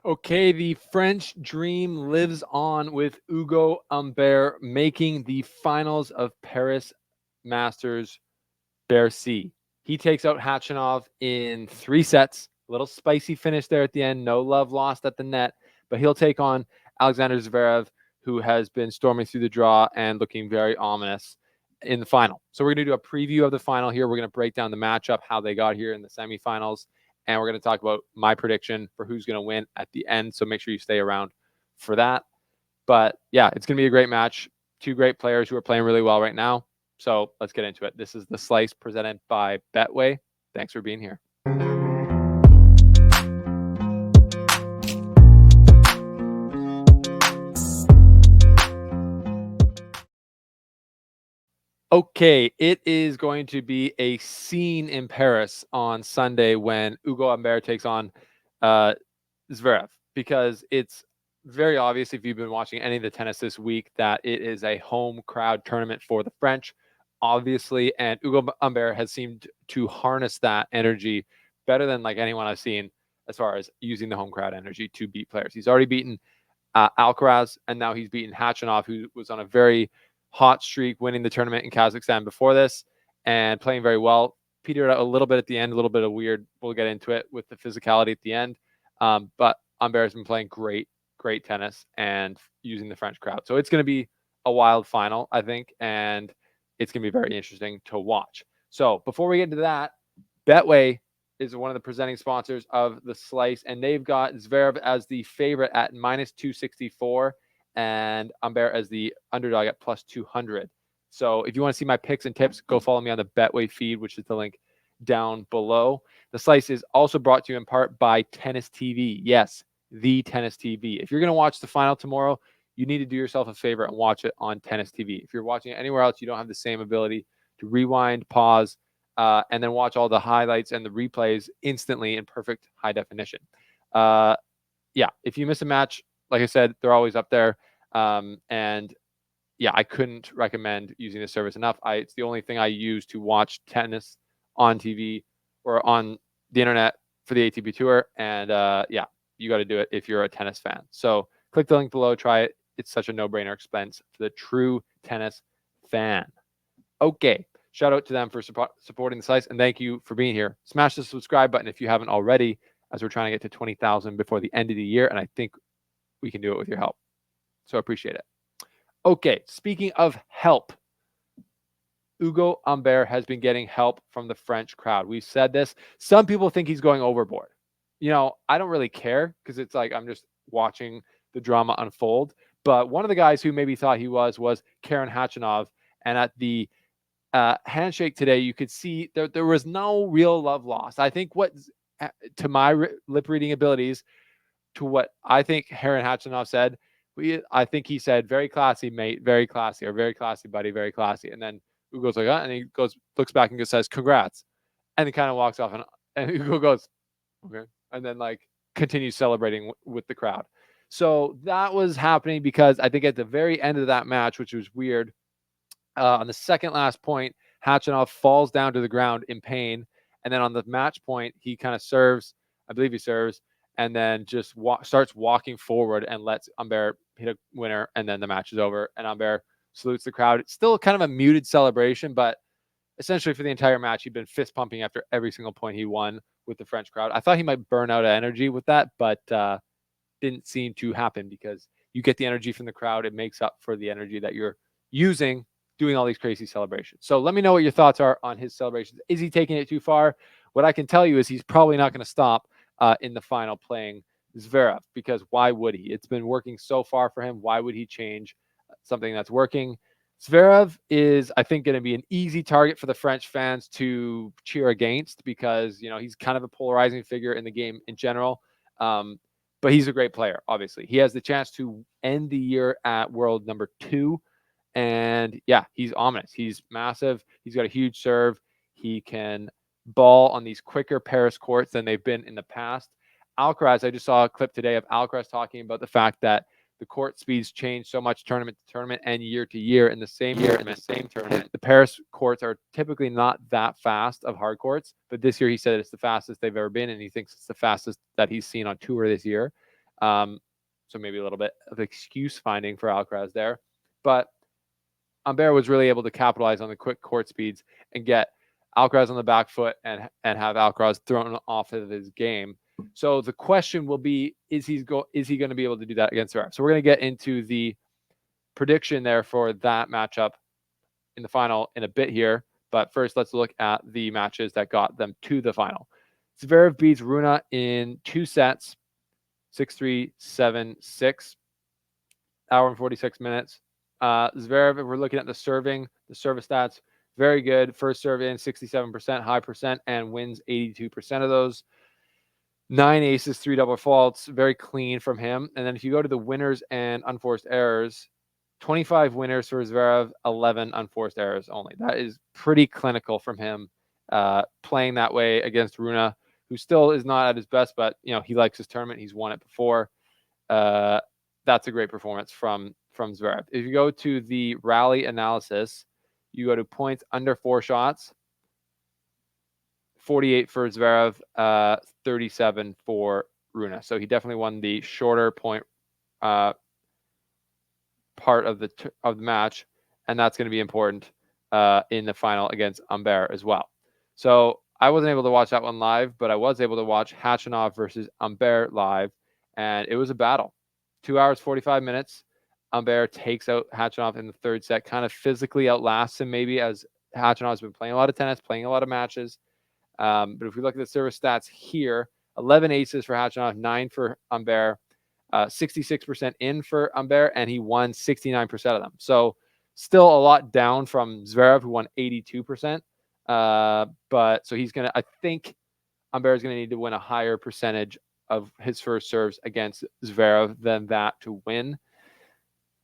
Okay, the French dream lives on with Hugo Humbert making the finals of Paris Masters Bercy. He takes out Hachinov in 3 sets. A little spicy finish there at the end. No love lost at the net, but he'll take on Alexander Zverev, who has been storming through the draw and looking very ominous in the final. So we're going to do a preview of the final here. We're going to break down the matchup, how they got here in the semifinals, and we're going to talk about my prediction for who's going to win at the end. So make sure you stay around for that. But yeah, it's going to be a great match. Two great players who are playing really well right now. So let's get into it. This is the slice presented by Betway. Thanks for being here. Okay, it is going to be a scene in Paris on Sunday when Hugo Humbert takes on Zverev, because it's very obvious if you've been watching any of the tennis this week that it is a home crowd tournament for the French, obviously, and Hugo Humbert has seemed to harness that energy better than like anyone I've seen as far as using the home crowd energy to beat players. He's already beaten Alcaraz, and now he's beaten Hachinov, who was on a very hot streak, winning the tournament in Kazakhstan before this and playing very well. Petered out a little bit at the end, a little bit of weird. We'll get into it with the physicality at the end. But Humbert has been playing great tennis and using the French crowd. So it's going to be a wild final, I think, and it's going to be very interesting to watch. So before we get into that, Betway is one of the presenting sponsors of the slice, and they've got Zverev as the favorite at minus 264 and Humbert as the underdog at plus 200. So if you want to see my picks and tips, go follow me on the Betway feed, which is the link down below. The slice is also brought to you in part by Tennis TV. Yes, the Tennis TV. If you're going to watch the final tomorrow, you need to do yourself a favor and watch it on Tennis TV. If you're watching it anywhere else, you don't have the same ability to rewind, pause, and then watch all the highlights and the replays instantly in perfect high definition. Yeah, if you miss a match, like I said, they're always up there. And yeah, I couldn't recommend using this service enough. It's the only thing I use to watch tennis on TV or on the internet for the ATP Tour. And yeah, you got to do it if you're a tennis fan. So click the link below, try it. It's such a no-brainer expense for the true tennis fan. Okay, shout out to them for supporting the slice, and thank you for being here. Smash the subscribe button if you haven't already, as we're trying to get to 20,000 before the end of the year, and I think we can do it with your help. So I appreciate it. Okay, speaking of help, Hugo Humbert has been getting help from the French crowd. We've said this. Some people think he's going overboard. You know, I don't really care because it's like I'm just watching the drama unfold. But one of the guys who maybe thought he was Karen Hachinov. And at the handshake today, you could see there was no real love lost. I think to my lip reading abilities, to what I think Karen Hachinov said, I think he said, very classy, mate, very classy, or very classy, buddy, very classy. And then Hugo's like, and he looks back and says, congrats. And he kind of walks off, and Hugo goes, okay. And then like continues celebrating with the crowd. So that was happening because I think at the very end of that match, which was weird, on the second last point, Hachinov falls down to the ground in pain. And then on the match point, he kind of serves, I believe he serves, and then just starts walking forward and lets Humbert hit a winner, and then the match is over, and Humbert salutes the crowd. It's still kind of a muted celebration, but essentially for the entire match, he'd been fist pumping after every single point he won with the French crowd. I thought he might burn out of energy with that, but didn't seem to happen because you get the energy from the crowd. It makes up for the energy that you're using doing all these crazy celebrations. So let me know what your thoughts are on his celebrations. Is he taking it too far? What I can tell you is he's probably not going to stop in the final playing Zverev, because why would he? It's been working so far for him. Why would he change something that's working? Zverev is, I think, going to be an easy target for the French fans to cheer against because, you know, he's kind of a polarizing figure in the game in general. But he's a great player, obviously. He has the chance to end the year at world number 2. And yeah, he's ominous. He's massive. He's got a huge serve. He can ball on these quicker Paris courts than they've been in the past. Alcaraz, I just saw a clip today of Alcaraz talking about the fact that the court speeds change so much tournament to tournament and year to year in the same year in the same tournament. The Paris courts are typically not that fast of hard courts, but this year he said it's the fastest they've ever been, and he thinks it's the fastest that he's seen on tour this year. So maybe a little bit of excuse finding for Alcaraz there. But Humbert was really able to capitalize on the quick court speeds and get Alcaraz on the back foot and have Alcaraz thrown off of his game. So the question will be, is he going to be able to do that against Zverev? So we're going to get into the prediction there for that matchup in the final in a bit here. But first, let's look at the matches that got them to the final. Zverev beats Rune in 2 sets, 6-3, 7-6, hour and 46 minutes. Zverev, if we're looking at the service stats, very good. First serve in 67%, high percent, and wins 82% of those. 9 aces, 3 double faults, very clean from him. And then if you go to the winners and unforced errors, 25 winners for Zverev, 11 unforced errors only. That is pretty clinical from him, playing that way against Rune, who still is not at his best, but he likes his tournament. He's won it before. That's a great performance from Zverev. If you go to the rally analysis, you go to points under 4 shots, 48 for Zverev, 37 for Rune. So he definitely won the shorter point part of the match, and that's going to be important in the final against Humbert as well. So I wasn't able to watch that one live, but I was able to watch Khachanov versus Humbert live, and it was a battle. 2 hours, 45 minutes. Humbert takes out Khachanov in the third set, kind of physically outlasts him maybe, as Khachanov's been playing a lot of tennis, playing a lot of matches. But if we look at the service stats here, 11 aces for Khachanov, 9 for Humbert, 66% in for Humbert, and he won 69% of them. So still a lot down from Zverev, who won 82%. But so I think Humbert is going to need to win a higher percentage of his first serves against Zverev than that to win.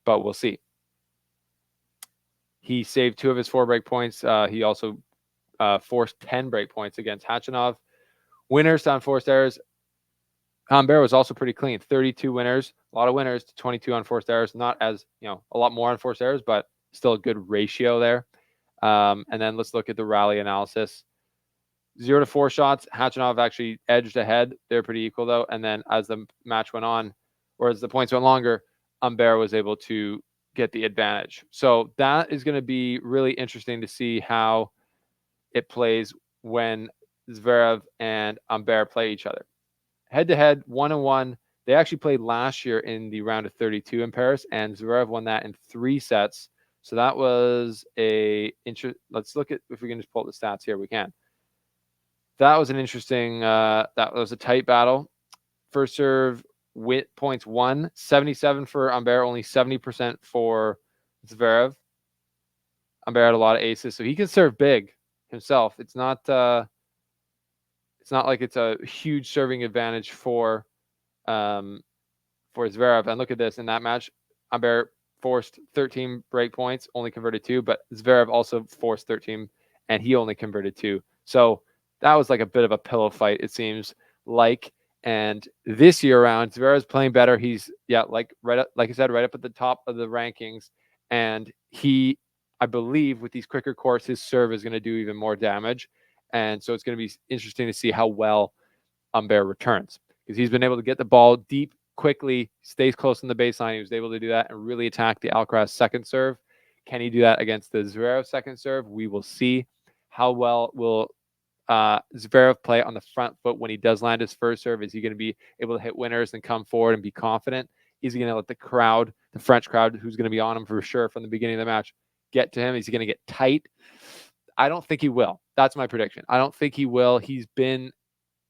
But we'll see. He saved 2 of his 4 break points. He also forced 10 break points against Khachanov. Winners to unforced errors. Humbert was also pretty clean. 32 winners, a lot of winners to 22 unforced errors. Not as, a lot more unforced errors, but still a good ratio there. And then let's look at the rally analysis. 0 to 4 shots. Khachanov actually edged ahead. They're pretty equal, though. And then as the match went on, or as the points went longer, Humbert was able to get the advantage. So that is going to be really interesting to see how it plays when Zverev and Humbert play each other. Head-to-head, 1-1. They actually played last year in the round of 32 in Paris, and Zverev won that in 3 sets. So that was let's look at, if we can just pull up the stats here, we can. That was an interesting, that was a tight battle. First serve, points 1, 77 for Humbert, only 70% for Zverev. Humbert had a lot of aces, so he can serve big himself. It's not like it's a huge serving advantage for Zverev. And look at this, in that match, Humbert forced 13 break points, only converted 2, but Zverev also forced 13, and he only converted 2. So that was like a bit of a pillow fight, it seems like. And this year around, Zverev's playing better. He's like I said, right up at the top of the rankings, and I believe with these quicker courts, his serve is going to do even more damage. And so it's going to be interesting to see how well Humbert returns, because he's been able to get the ball deep quickly, stays close in the baseline. He was able to do that and really attack the Alcaraz second serve. Can he do that against the Zverev second serve? We will see. How well will Zverev play on the front foot when he does land his first serve? Is he going to be able to hit winners and come forward and be confident? Is he going to let the French crowd, who's going to be on him for sure from the beginning of the match, get to him? Is he going to get tight? I don't think he will. That's my prediction. I don't think he will. He's been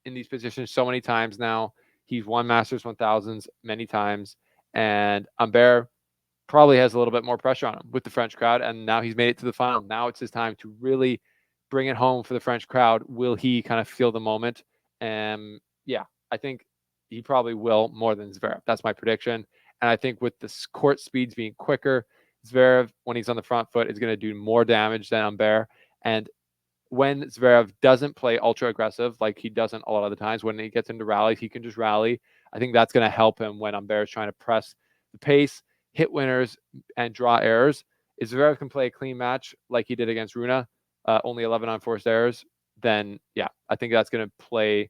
in these positions so many times now. He's won Masters 1000s many times, and Humbert probably has a little bit more pressure on him with the French crowd, and now he's made it to the final. Now it's his time to really bring it home for the French crowd. Will he kind of feel the moment? I think he probably will, more than Zverev. That's my prediction. And I think with the court speeds being quicker, Zverev, when he's on the front foot, is going to do more damage than Humbert. And when Zverev doesn't play ultra aggressive, like he doesn't a lot of the times, when he gets into rallies, he can just rally. I think that's going to help him when Humbert is trying to press the pace, hit winners, and draw errors. If Zverev can play a clean match like he did against Rune, only 11 unforced errors, then I think that's going to play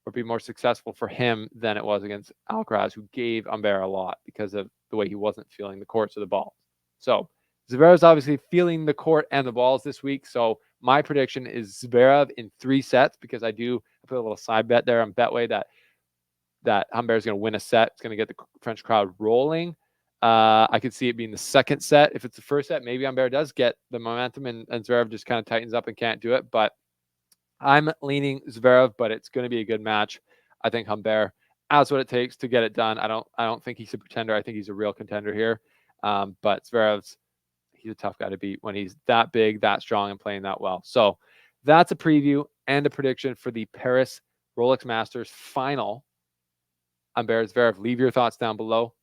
or be more successful for him than it was against Alcaraz, who gave Humbert a lot because of the way he wasn't feeling the courts or the balls. So Zverev's obviously feeling the court and the balls this week. So my prediction is Zverev in 3 sets, because I put a little side bet there on Betway that Humbert is going to win a set. It's going to get the French crowd rolling. I could see it being the second set. If it's the first set, maybe Humbert does get the momentum and Zverev just kind of tightens up and can't do it. But I'm leaning Zverev, but it's going to be a good match. I think Humbert has what it takes to get it done. I don't think he's a pretender. I think he's a real contender here. But Zverev's, he's a tough guy to beat when he's that big, that strong, and playing that well. So that's a preview and a prediction for the Paris Rolex Masters Final. Humbert, Zverev. Leave your thoughts down below.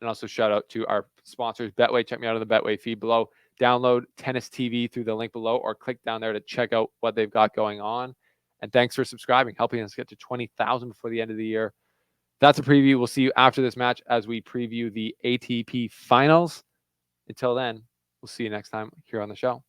And also shout out to our sponsors, Betway. Check me out on the Betway feed below. Download Tennis TV through the link below, or click down there to check out what they've got going on. And thanks for subscribing, helping us get to 20,000 before the end of the year. That's a preview. We'll see you after this match as we preview the ATP Finals. Until then, we'll see you next time here on the show.